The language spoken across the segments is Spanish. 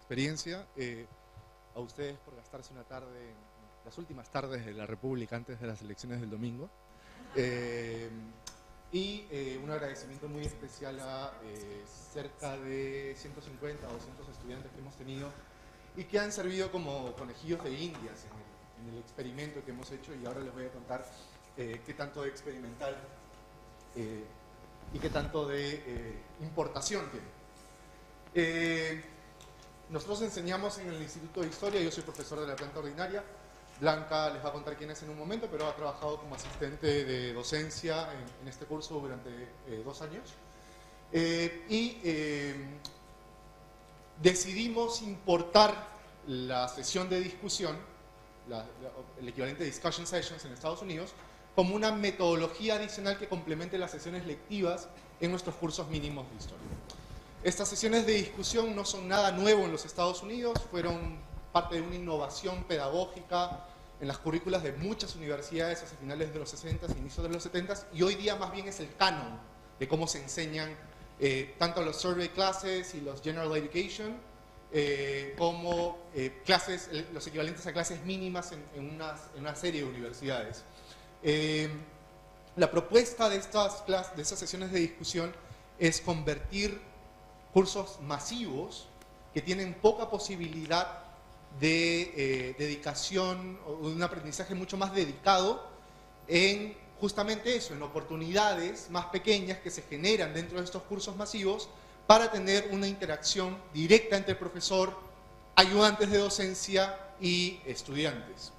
experiencia, a ustedes por gastarse una tarde, las últimas tardes de la República antes de las elecciones del domingo, un agradecimiento muy especial a cerca de 150 o 200 estudiantes que hemos tenido y que han servido como conejillos de indias en el experimento que hemos hecho, y ahora les voy a contar qué tanto de experimental y qué tanto de importación tiene. Nosotros enseñamos en el Instituto de Historia, yo soy profesor de la planta ordinaria. Blanca les va a contar quién es en un momento, pero ha trabajado como asistente de docencia en este curso durante 2 años. Decidimos importar la sesión de discusión, el equivalente de discussion sessions en Estados Unidos, como una metodología adicional que complemente las sesiones lectivas en nuestros cursos mínimos de historia. Estas sesiones de discusión no son nada nuevo en los Estados Unidos, fueron parte de una innovación pedagógica en las currículas de muchas universidades hacia finales de los 60 e inicios de los 70, y hoy día más bien es el canon de cómo se enseñan tanto los survey classes y los general education, como clases, los equivalentes a clases mínimas en una serie de universidades. La propuesta de esas sesiones de discusión es convertir cursos masivos que tienen poca posibilidad de dedicación o de un aprendizaje mucho más dedicado en justamente eso, en oportunidades más pequeñas que se generan dentro de estos cursos masivos para tener una interacción directa entre profesor, ayudantes de docencia y estudiantes.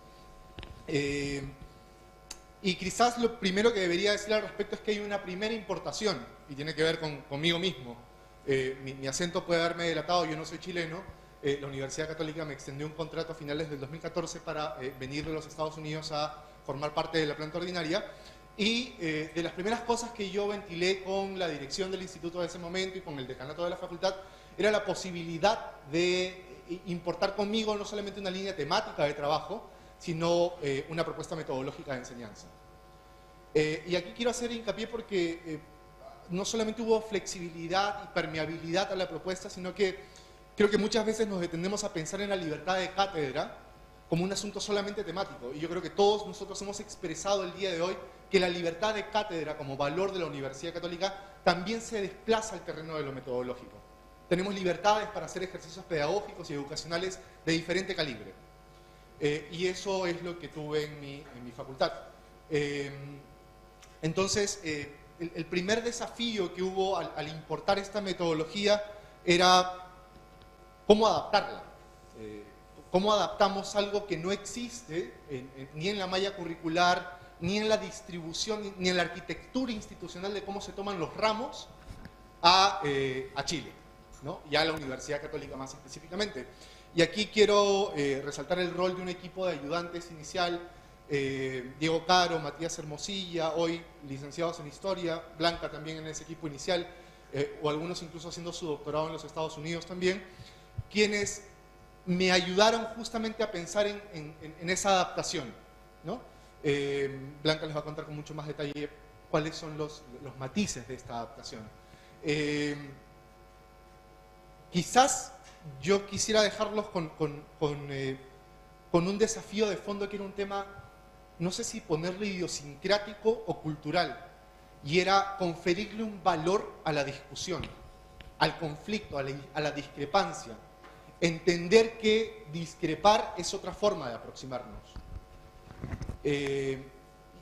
Y quizás lo primero que debería decir al respecto es que hay una primera importación, y tiene que ver conmigo mismo. Mi acento puede haberme delatado, yo no soy chileno. La Universidad Católica me extendió un contrato a finales del 2014 para venir de los Estados Unidos a formar parte de la planta ordinaria, y de las primeras cosas que yo ventilé con la dirección del instituto de ese momento y con el decanato de la facultad era la posibilidad de importar conmigo no solamente una línea temática de trabajo, sino una propuesta metodológica de enseñanza. Y aquí quiero hacer hincapié porque no solamente hubo flexibilidad y permeabilidad a la propuesta, sino que creo que muchas veces nos detendemos a pensar en la libertad de cátedra como un asunto solamente temático. Y yo creo que todos nosotros hemos expresado el día de hoy que la libertad de cátedra como valor de la Universidad Católica también se desplaza al terreno de lo metodológico. Tenemos libertades para hacer ejercicios pedagógicos y educacionales de diferente calibre. Y eso es lo que tuve en mi facultad. Entonces, el primer desafío que hubo al importar esta metodología era cómo adaptarla. Cómo adaptamos algo que no existe ni en la malla curricular, ni en la distribución, ni en la arquitectura institucional de cómo se toman los ramos a Chile, ¿no? Y a la Universidad Católica más específicamente. Y aquí quiero resaltar el rol de un equipo de ayudantes inicial, Diego Caro, Matías Hermosilla, hoy licenciados en Historia, Blanca también en ese equipo inicial, o algunos incluso haciendo su doctorado en los Estados Unidos también, quienes me ayudaron justamente a pensar en esa adaptación, ¿no? Blanca les va a contar con mucho más detalle cuáles son los matices de esta adaptación. Quizás yo quisiera dejarlos con un desafío de fondo que era un tema, no sé si ponerle idiosincrático o cultural, y era conferirle un valor a la discusión, al conflicto, a la discrepancia. Entender que discrepar es otra forma de aproximarnos.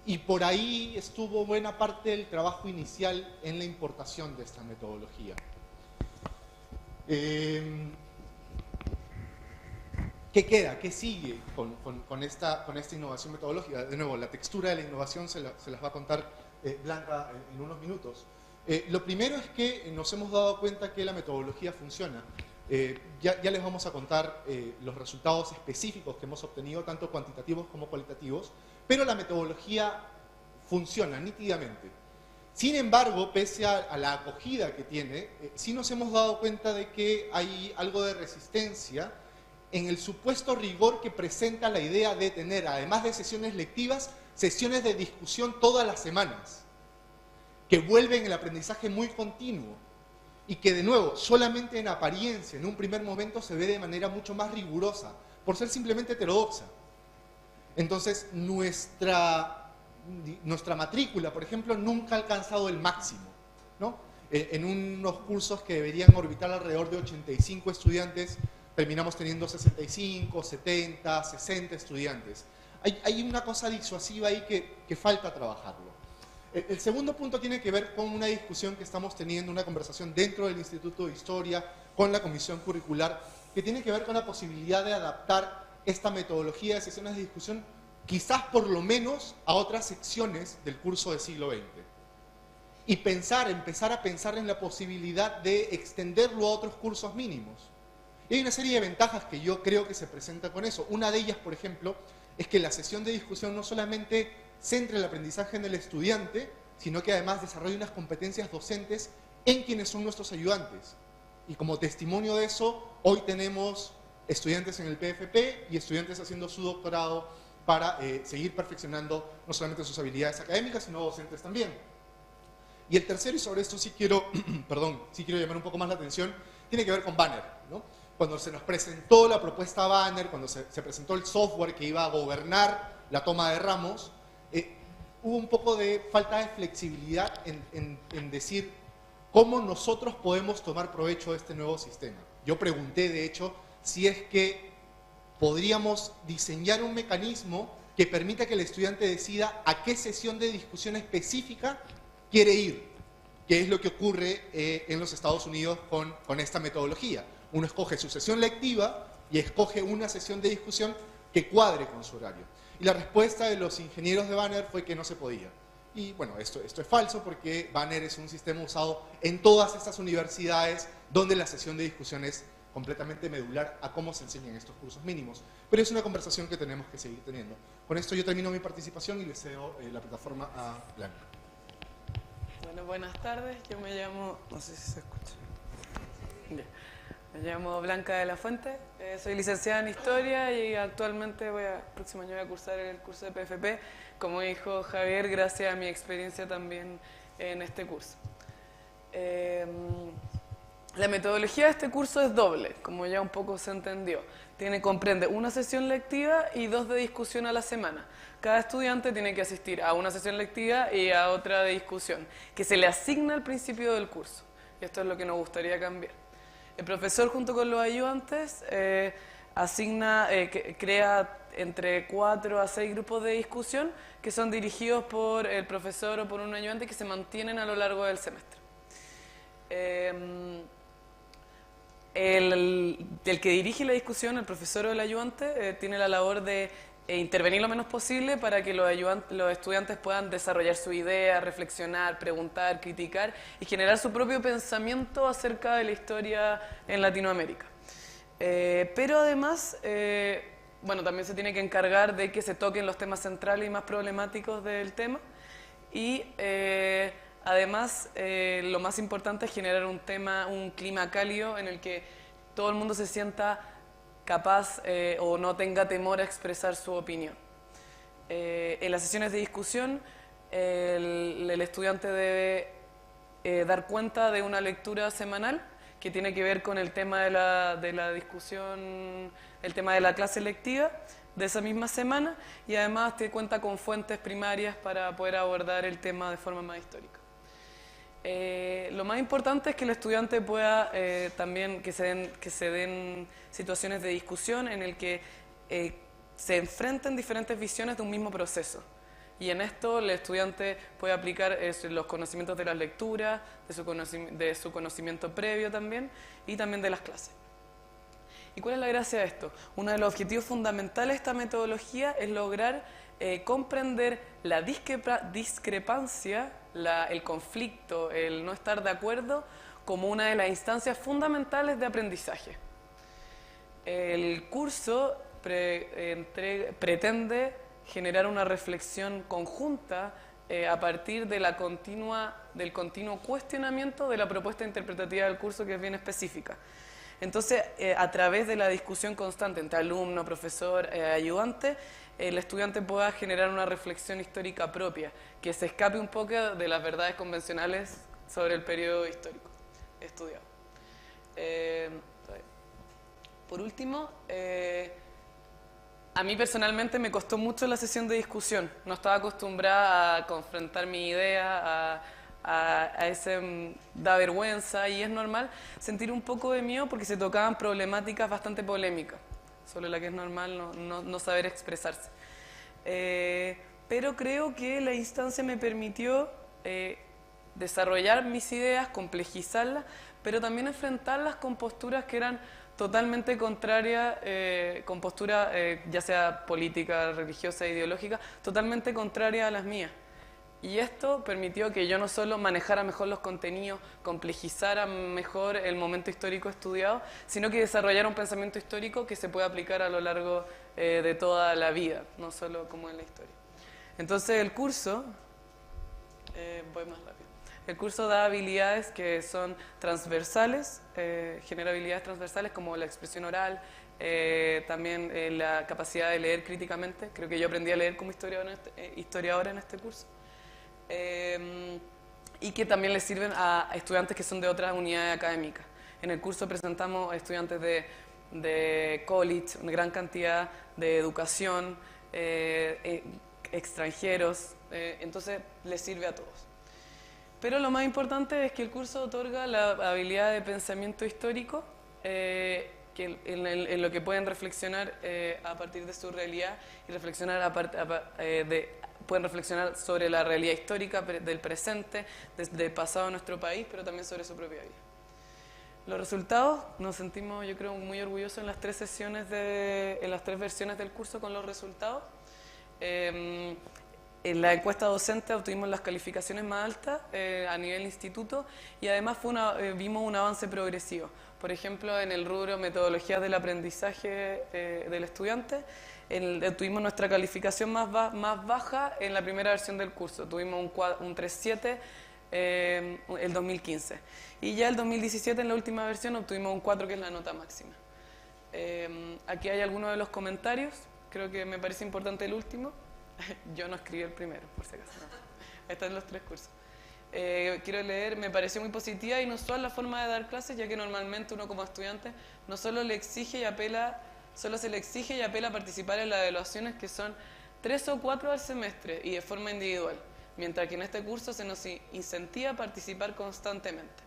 Y por ahí estuvo buena parte del trabajo inicial en la importación de esta metodología. ¿Qué queda? ¿Qué sigue con esta innovación metodológica? De nuevo, la textura de la innovación se las va a contar Blanca en unos minutos. Lo primero es que nos hemos dado cuenta que la metodología funciona. Ya les vamos a contar los resultados específicos que hemos obtenido, tanto cuantitativos como cualitativos, pero la metodología funciona nítidamente. Sin embargo, pese a la acogida que tiene, sí nos hemos dado cuenta de que hay algo de resistencia en el supuesto rigor que presenta la idea de tener, además de sesiones lectivas, sesiones de discusión todas las semanas, que vuelven el aprendizaje muy continuo. y que de nuevo, solamente en apariencia, en un primer momento se ve de manera mucho más rigurosa, por ser simplemente heterodoxa. Entonces, nuestra matrícula, por ejemplo, nunca ha alcanzado el máximo, ¿no? En unos cursos que deberían orbitar alrededor de 85 estudiantes, terminamos teniendo 65, 70, 60 estudiantes. Hay una cosa disuasiva ahí que falta trabajarlo. El segundo punto tiene que ver con una discusión que estamos teniendo, una conversación dentro del Instituto de Historia, con la Comisión Curricular, que tiene que ver con la posibilidad de adaptar esta metodología de sesiones de discusión, quizás por lo menos a otras secciones del curso del siglo XX. Y empezar a pensar en la posibilidad de extenderlo a otros cursos mínimos. Y hay una serie de ventajas que yo creo que se presentan con eso. Una de ellas, por ejemplo, es que la sesión de discusión no solamente centra el aprendizaje en el estudiante, sino que además desarrolla unas competencias docentes en quienes son nuestros ayudantes. Y como testimonio de eso, hoy tenemos estudiantes en el PFP y estudiantes haciendo su doctorado para seguir perfeccionando no solamente sus habilidades académicas, sino docentes también. Y el tercero, y sobre esto sí quiero, sí quiero llamar un poco más la atención, tiene que ver con Banner, ¿no? Cuando se nos presentó la propuesta Banner, cuando se presentó el software que iba a gobernar la toma de ramos, hubo un poco de falta de flexibilidad en decir cómo nosotros podemos tomar provecho de este nuevo sistema. Yo pregunté, de hecho, si es que podríamos diseñar un mecanismo que permita que el estudiante decida a qué sesión de discusión específica quiere ir, que es lo que ocurre en los Estados Unidos con esta metodología. Uno escoge su sesión lectiva y escoge una sesión de discusión que cuadre con su horario. Y la respuesta de los ingenieros de Banner fue que no se podía. Y bueno, esto es falso porque Banner es un sistema usado en todas estas universidades donde la sesión de discusión es completamente medular a cómo se enseñan estos cursos mínimos. Pero es una conversación que tenemos que seguir teniendo. Con esto yo termino mi participación y le cedo la plataforma a Blanca. Bueno, buenas tardes. Yo me llamo... no sé si se escucha. Bien. Me llamo Blanca de la Fuente, soy licenciada en Historia y actualmente el próximo año voy a cursar el curso de PFP, como dijo Javier, gracias a mi experiencia también en este curso. La metodología de este curso es doble, como ya un poco se entendió. Comprende una sesión lectiva y 2 de discusión a la semana. Cada estudiante tiene que asistir a una sesión lectiva y a otra de discusión, que se le asigna al principio del curso. Y esto es lo que nos gustaría cambiar. El profesor, junto con los ayudantes, crea entre 4 a 6 grupos de discusión que son dirigidos por el profesor o por un ayudante que se mantienen a lo largo del semestre. El que dirige la discusión, el profesor o el ayudante, tiene la labor de intervenir lo menos posible para que los estudiantes puedan desarrollar su idea, reflexionar, preguntar, criticar y generar su propio pensamiento acerca de la historia en Latinoamérica. Pero además, bueno, también se tiene que encargar de que se toquen los temas centrales y más problemáticos del tema y además lo más importante es generar un clima cálido en el que todo el mundo se sienta capaz o no tenga temor a expresar su opinión. En las sesiones de discusión, el estudiante debe dar cuenta de una lectura semanal que tiene que ver con el tema de la discusión, el tema de la clase lectiva de esa misma semana y además te cuenta con fuentes primarias para poder abordar el tema de forma más histórica. Lo más importante es que el estudiante pueda también que se den situaciones de discusión en el que se enfrenten diferentes visiones de un mismo proceso. Y en esto el estudiante puede aplicar los conocimientos de las lecturas, de su conocimiento previo también y también de las clases. ¿Y cuál es la gracia de esto? Uno de los objetivos fundamentales de esta metodología es lograr comprender la discrepancia, el conflicto, el no estar de acuerdo como una de las instancias fundamentales de aprendizaje. El curso pretende generar una reflexión conjunta a partir de del continuo cuestionamiento de la propuesta interpretativa del curso, que es bien específica. Entonces, a través de la discusión constante entre alumno, profesor, ayudante, el estudiante pueda generar una reflexión histórica propia, que se escape un poco de las verdades convencionales sobre el periodo histórico. estudiado. Por último, a mí personalmente me costó mucho la sesión de discusión. No estaba acostumbrada a confrontar mi idea, a ese da vergüenza, y es normal sentir un poco de miedo porque se tocaban problemáticas bastante polémicas, sobre la que es normal no saber expresarse. Pero creo que la instancia me permitió desarrollar mis ideas, complejizarlas, pero también enfrentarlas con posturas que eran totalmente contrarias, con posturas ya sea política, religiosa, ideológica, totalmente contrarias a las mías. Y esto permitió que yo no solo manejara mejor los contenidos, complejizara mejor el momento histórico estudiado, sino que desarrollara un pensamiento histórico que se puede aplicar a lo largo de toda la vida, no solo como en la historia. Entonces el curso, voy más rápido, el curso da habilidades que son transversales, genera habilidades transversales como la expresión oral, también la capacidad de leer críticamente. Creo que yo aprendí a leer como historiadora en este curso. Y que también les sirven a estudiantes que son de otras unidades académicas. En el curso presentamos estudiantes de college, una gran cantidad de educación, extranjeros, entonces les sirve a todos. Pero lo más importante es que el curso otorga la habilidad de pensamiento histórico, en lo que pueden reflexionar a partir de su realidad y reflexionar pueden reflexionar sobre la realidad histórica del presente, del pasado de nuestro país, pero también sobre su propia vida. Los resultados, nos sentimos yo creo muy orgullosos en las 3 sesiones, en las 3 versiones del curso con los resultados. En la encuesta docente obtuvimos las calificaciones más altas a nivel instituto y además vimos un avance progresivo. Por ejemplo, en el rubro metodologías del aprendizaje del estudiante, tuvimos nuestra calificación más baja en la primera versión del curso. Tuvimos un 3.7 el 2015. Y ya el 2017, en la última versión, obtuvimos un 4, que es la nota máxima. Aquí hay algunos de los comentarios. Creo que me parece importante el último. Yo no escribí el primero, por si acaso. No. Están los 3 cursos. Quiero leer, me pareció muy positiva e inusual la forma de dar clases, ya que normalmente uno como estudiante no solo le exige y apela, solo se le exige y apela a participar en las evaluaciones, que son 3 o 4 al semestre y de forma individual, mientras que en este curso se nos incentiva a participar constantemente.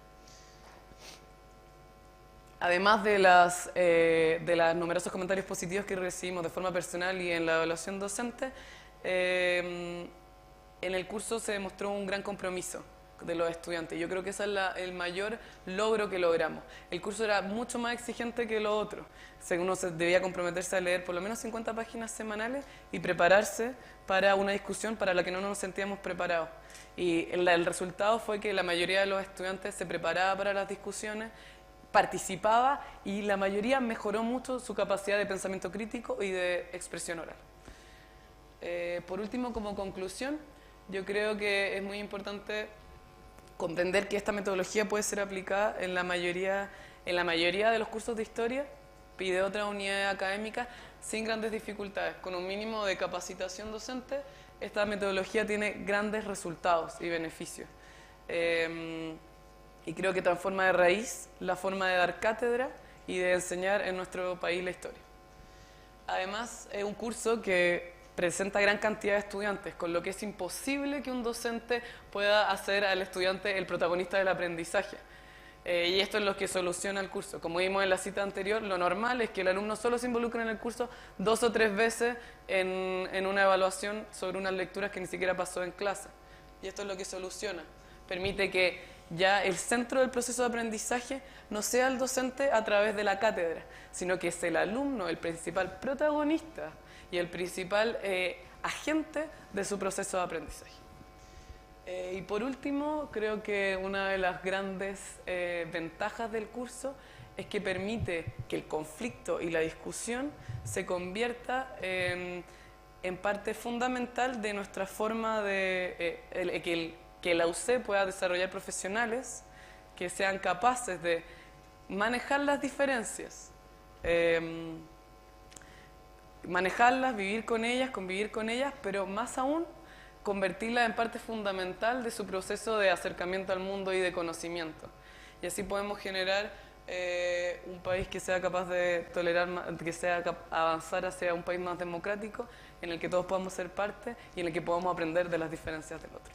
Además de los numerosos comentarios positivos que recibimos de forma personal y en la evaluación docente, en el curso se demostró un gran compromiso de los estudiantes. Yo creo que ese es el mayor logro que logramos. El curso era mucho más exigente que lo otro. Uno debía comprometerse a leer por lo menos 50 páginas semanales y prepararse para una discusión para la que no nos sentíamos preparados. Y el resultado fue que la mayoría de los estudiantes se preparaba para las discusiones, participaba, y la mayoría mejoró mucho su capacidad de pensamiento crítico y de expresión oral. Por último, como conclusión, yo creo que es muy importante comprender que esta metodología puede ser aplicada en la mayoría de los cursos de historia y de otras unidades académicas sin grandes dificultades. Con un mínimo de capacitación docente, esta metodología tiene grandes resultados y beneficios. Y creo que transforma de raíz la forma de dar cátedra y de enseñar en nuestro país la historia. Además, es un curso que presenta gran cantidad de estudiantes, con lo que es imposible que un docente pueda hacer al estudiante el protagonista del aprendizaje. Y esto es lo que soluciona el curso. Como vimos en la cita anterior, lo normal es que el alumno solo se involucre en el curso 2 o 3 veces en una evaluación sobre unas lecturas que ni siquiera pasó en clase. Y esto es lo que soluciona. Permite que ya el centro del proceso de aprendizaje no sea el docente a través de la cátedra, sino que es el alumno el principal protagonista y el principal agente de su proceso de aprendizaje. Y por último, creo que una de las grandes ventajas del curso es que permite que el conflicto y la discusión se convierta en parte fundamental de nuestra forma de que la UC pueda desarrollar profesionales que sean capaces de manejar las diferencias, manejarlas, vivir con ellas, convivir con ellas, pero más aún convertirlas en parte fundamental de su proceso de acercamiento al mundo y de conocimiento. y así podemos generar un país que sea capaz de tolerar, que sea avanzar hacia un país más democrático, en el que todos podamos ser parte y en el que podamos aprender de las diferencias del otro.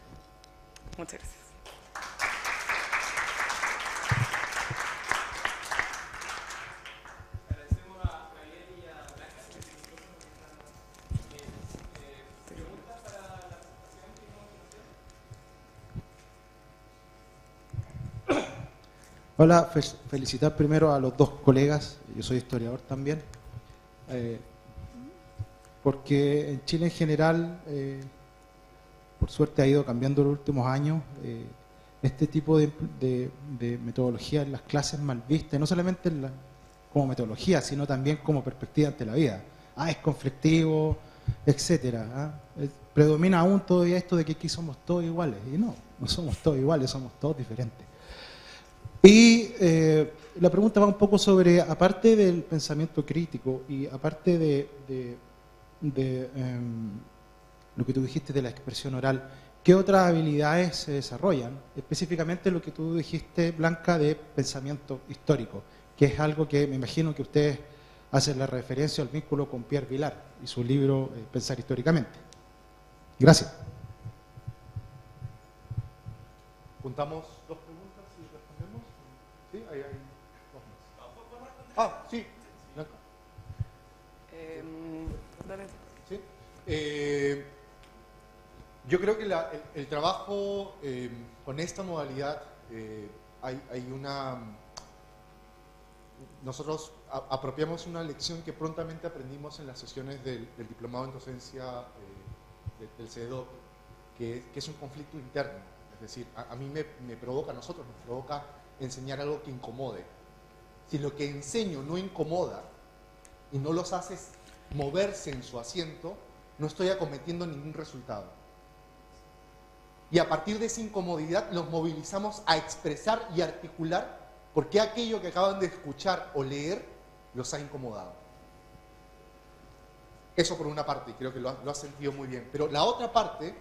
Muchas gracias. Hola, felicitar primero a los dos colegas, yo soy historiador también, porque en Chile en general, por suerte ha ido cambiando en los últimos años, este tipo de metodología en las clases mal vistas, no solamente como metodología, sino también como perspectiva ante la vida. Es conflictivo, etcétera. Predomina aún todavía esto de que aquí somos todos iguales, y no somos todos iguales, somos todos diferentes. Y la pregunta va un poco sobre, aparte del pensamiento crítico y aparte de lo que tú dijiste de la expresión oral, ¿qué otras habilidades se desarrollan? Específicamente lo que tú dijiste, Blanca, de pensamiento histórico, que es algo que me imagino que ustedes hacen la referencia al vínculo con Pierre Vilar y su libro Pensar históricamente. Gracias. Juntamos dos preguntas y respondemos. Sí, hay dos más. Sí, Blanca. Dale. Sí. Yo creo que el trabajo con esta modalidad hay una... Nosotros apropiamos una lección que prontamente aprendimos en las sesiones del diplomado en docencia del CEDOC, que es un conflicto interno. Es decir, a mí me provoca, a nosotros nos provoca enseñar algo que incomode. Si lo que enseño no incomoda y no los haces moverse en su asiento, no estoy acometiendo ningún resultado. Y a partir de esa incomodidad los movilizamos a expresar y articular por qué aquello que acaban de escuchar o leer los ha incomodado. Eso por una parte, y creo que lo has sentido muy bien. Pero la otra parte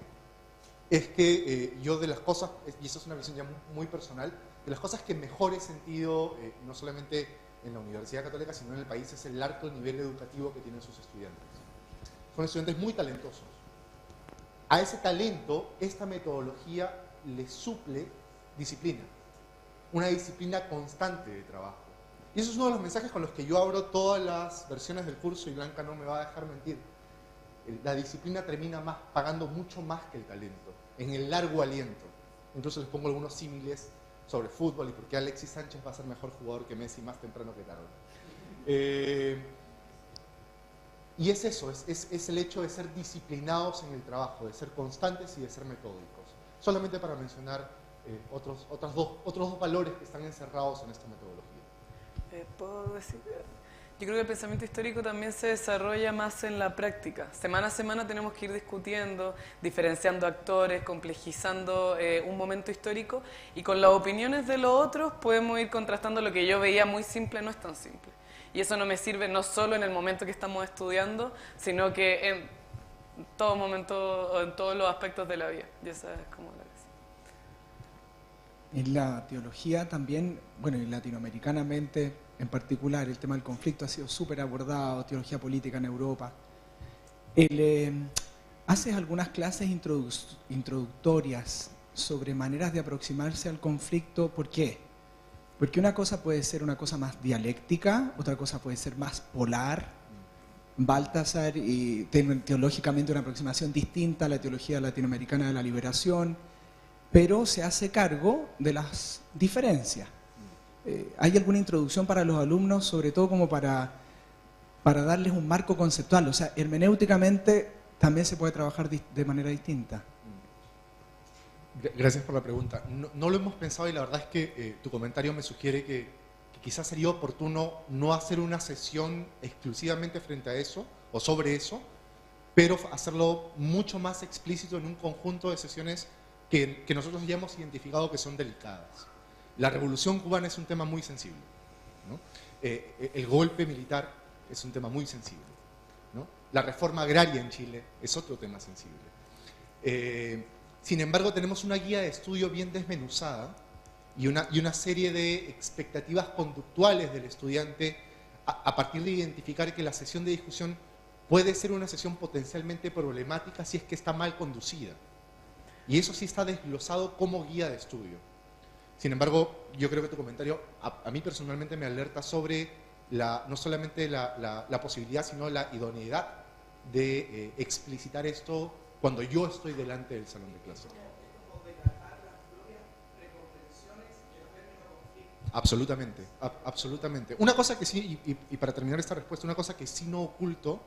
es que yo de las cosas, y eso es una visión ya muy personal, de las cosas que mejor he sentido, no solamente en la Universidad Católica, sino en el país, es el alto nivel educativo que tienen sus estudiantes. Son estudiantes muy talentosos. A ese talento, esta metodología le suple disciplina, una disciplina constante de trabajo. Y eso es uno de los mensajes con los que yo abro todas las versiones del curso, y Blanca no me va a dejar mentir. La disciplina termina pagando mucho más que el talento, en el largo aliento. Incluso les pongo algunos símiles sobre fútbol y por qué Alexis Sánchez va a ser mejor jugador que Messi más temprano que tarde. Y es eso, es el hecho de ser disciplinados en el trabajo, de ser constantes y de ser metódicos. Solamente para mencionar otros dos valores que están encerrados en esta metodología. ¿Puedo decir? Yo creo que el pensamiento histórico también se desarrolla más en la práctica. Semana a semana tenemos que ir discutiendo, diferenciando actores, complejizando un momento histórico, y con las opiniones de los otros podemos ir contrastando lo que yo veía muy simple, no es tan simple. Y eso no me sirve no solo en el momento que estamos estudiando, sino que en todo momento, en todos los aspectos de la vida. Y esa es como la En la teología también, bueno, y latinoamericanamente en particular, el tema del conflicto ha sido súper abordado, teología política en Europa. ¿Haces algunas clases introductorias sobre maneras de aproximarse al conflicto? ¿Por qué? Porque una cosa puede ser una cosa más dialéctica, otra cosa puede ser más polar. Baltasar tiene teológicamente una aproximación distinta a la teología latinoamericana de la liberación, pero se hace cargo de las diferencias. ¿Hay alguna introducción para los alumnos, sobre todo como para darles un marco conceptual? O sea, hermenéuticamente también se puede trabajar de manera distinta. Gracias por la pregunta. No lo hemos pensado, y la verdad es que tu comentario me sugiere que quizás sería oportuno no hacer una sesión exclusivamente frente a eso o sobre eso, pero hacerlo mucho más explícito en un conjunto de sesiones que nosotros ya hemos identificado que son delicadas. La revolución cubana es un tema muy sensible, ¿no? El golpe militar es un tema muy sensible, ¿no? La reforma agraria en Chile es otro tema sensible. Sin embargo, tenemos una guía de estudio bien desmenuzada y una serie de expectativas conductuales del estudiante a partir de identificar que la sesión de discusión puede ser una sesión potencialmente problemática si es que está mal conducida. Y eso sí está desglosado como guía de estudio. Sin embargo, yo creo que tu comentario a mí personalmente me alerta sobre no solamente la posibilidad, sino la idoneidad de explicitar esto cuando yo estoy delante del salón de clase. Absolutamente, absolutamente. Una cosa que sí, y para terminar esta respuesta, una cosa que sí no oculto,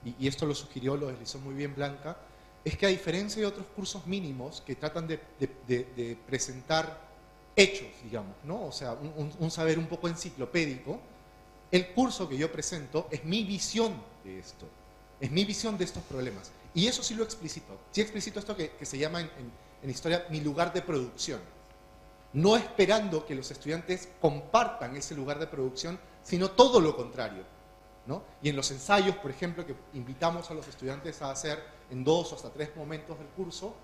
y esto lo sugirió, lo deslizó muy bien Blanca, es que a diferencia de otros cursos mínimos que tratan de presentar hechos, digamos, ¿no? O sea, un saber un poco enciclopédico, el curso que yo presento es mi visión de esto, es mi visión de estos problemas. Y eso sí lo explicito. Sí explicito esto que se llama en historia mi lugar de producción. No esperando que los estudiantes compartan ese lugar de producción, sino todo lo contrario, ¿no? Y en los ensayos, por ejemplo, que invitamos a los estudiantes a hacer en 2 o hasta 3 momentos del curso,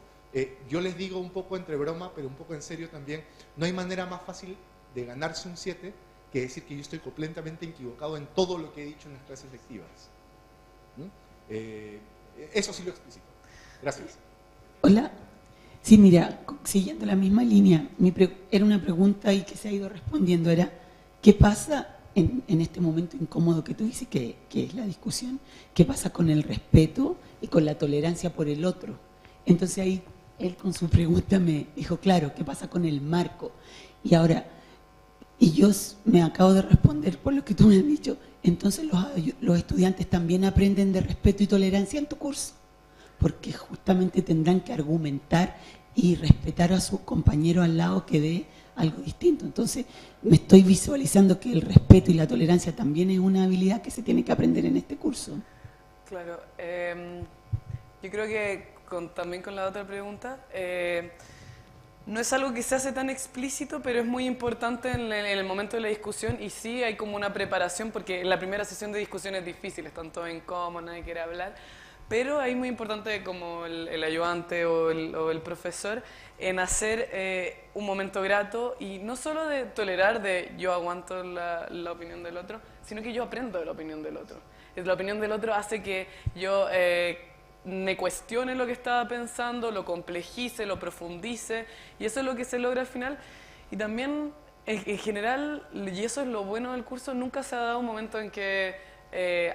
yo les digo un poco entre broma, pero un poco en serio también, no hay manera más fácil de ganarse un 7 que decir que yo estoy completamente equivocado en todo lo que he dicho en las clases lectivas. Eso sí lo explicito. Gracias. Hola. Sí, mira, siguiendo la misma línea, era una pregunta y que se ha ido respondiendo, era ¿qué pasa en este momento incómodo que tú dices que es la discusión? ¿Qué pasa con el respeto y con la tolerancia por el otro? Entonces ahí él con su pregunta me dijo, claro, ¿qué pasa con el marco? Y ahora, y yo me acabo de responder por lo que tú me has dicho, entonces los estudiantes también aprenden de respeto y tolerancia en tu curso, porque justamente tendrán que argumentar y respetar a su compañero al lado que dé algo distinto. Entonces me estoy visualizando que el respeto y la tolerancia también es una habilidad que se tiene que aprender en este curso. Claro, yo creo que también con la otra pregunta, no es algo que se hace tan explícito, pero es muy importante en el momento de la discusión, y sí hay como una preparación, porque en la primera sesión de discusión es difícil, están todos incómodos, nadie quiere hablar, pero ahí muy importante como el ayudante o el profesor en hacer un momento grato, y no solo de tolerar de yo aguanto la opinión del otro, sino que yo aprendo de la opinión del otro. La opinión del otro hace que yo me cuestione lo que estaba pensando, lo complejice, lo profundice, y eso es lo que se logra al final. Y también, en general, y eso es lo bueno del curso, nunca se ha dado un momento en que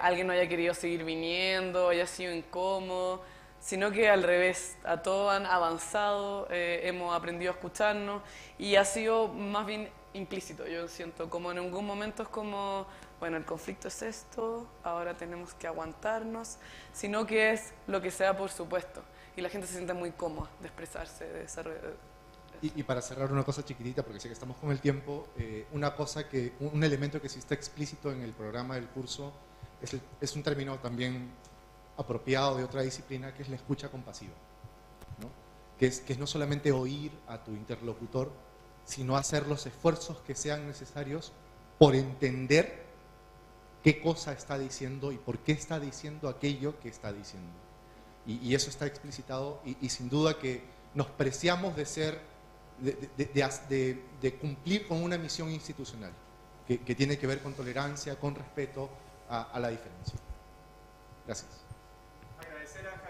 alguien no haya querido seguir viniendo, haya sido incómodo, sino que al revés, a todos han avanzado, hemos aprendido a escucharnos, y ha sido más bien implícito, yo siento, como en algún momento es como, bueno, el conflicto es esto, ahora tenemos que aguantarnos, sino que es lo que sea por supuesto, y la gente se siente muy cómoda de expresarse, de desarrollar. Y para cerrar una cosa chiquitita, porque sé que estamos con el tiempo, un elemento que sí está explícito en el programa del curso es un término también apropiado de otra disciplina, que es la escucha compasiva, ¿no? Que es no solamente oír a tu interlocutor, sino hacer los esfuerzos que sean necesarios por entender qué cosa está diciendo y por qué está diciendo aquello que está diciendo. Y eso está explicitado, y sin duda que nos preciamos de ser de cumplir con una misión institucional que tiene que ver con tolerancia, con respeto a la diferencia. Gracias. Agradecer a